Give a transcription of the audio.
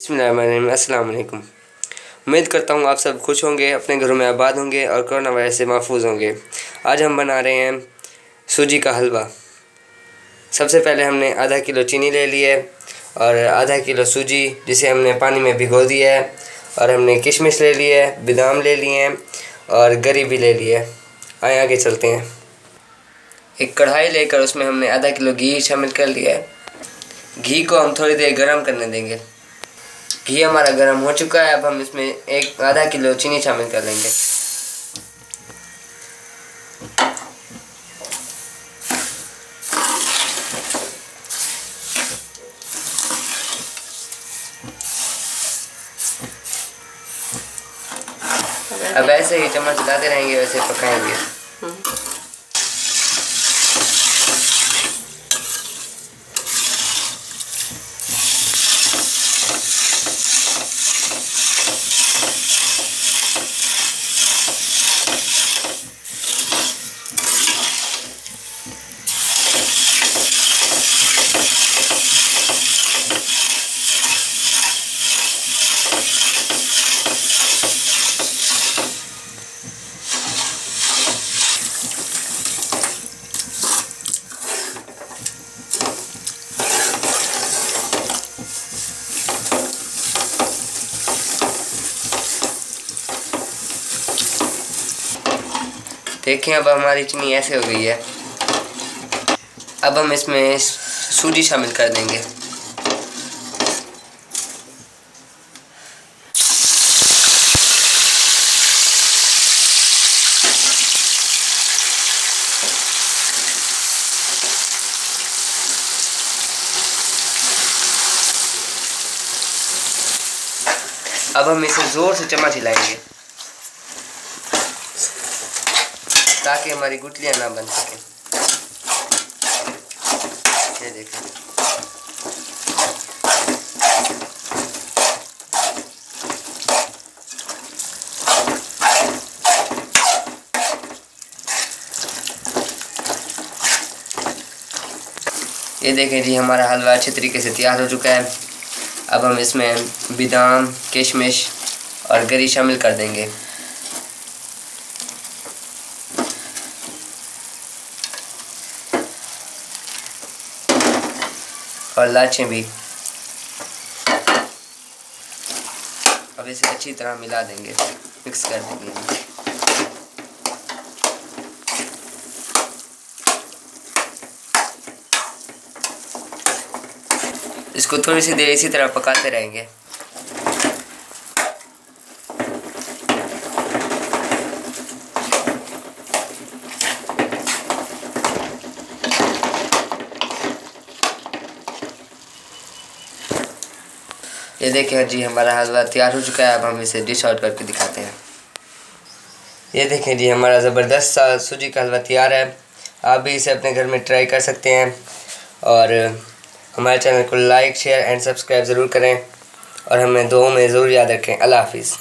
बिस्मिल्लाहिर्रहमानिर्रहीम। अस्सलाम वालेकुम। उम्मीद करता हूँ आप सब खुश होंगे, अपने घरों में आबाद होंगे और कोरोना वायरस से महफूज होंगे। आज हम बना रहे हैं सूजी का हलवा। सबसे पहले हमने आधा किलो चीनी ले ली है और आधा किलो सूजी जिसे हमने पानी में भिगो दिया है, और हमने किशमिश ले ली है, बादाम ले लिए हैं और गरी भी ले ली है। आए आगे चलते हैं। एक कढ़ाई लेकर उसमें हमने आधा किलो घी शामिल कर लिया है। घी को हम थोड़ी देर गर्म करने देंगे। घी हमारा गर्म हो चुका है। अब हम इसमें एक आधा किलो चीनी शामिल कर लेंगे। अब ऐसे ही चम्मच चलाते रहेंगे, वैसे पकाएंगे। देखें, अब हमारी चीनी ऐसे हो गई है। अब हम इसमें सूजी शामिल कर देंगे। अब हम इसे ज़ोर से चम्मच हिलाएंगे ताकि हमारी गुठलियाँ ना बन सकें। ये देखें, ये देखें जी, हमारा हलवा अच्छे तरीके से तैयार हो चुका है। अब हम इसमें बादाम, किशमिश और गरी शामिल कर देंगे। और इलायचियाँ भी। अब इसे अच्छी तरह मिला देंगे, मिक्स कर देंगे। इसको थोड़ी सी देर इसी तरह पकाते रहेंगे। ये देखें जी, हमारा हलवा तैयार हो चुका है। अब हम इसे डिश आउट करके दिखाते हैं। ये देखें जी, हमारा ज़बरदस्त सा सूजी का हलवा तैयार है। आप भी इसे अपने घर में ट्राई कर सकते हैं और हमारे चैनल को लाइक, शेयर एंड सब्सक्राइब ज़रूर करें और हमें दुआओं में ज़रूर याद रखें। अल्लाह हाफिज़।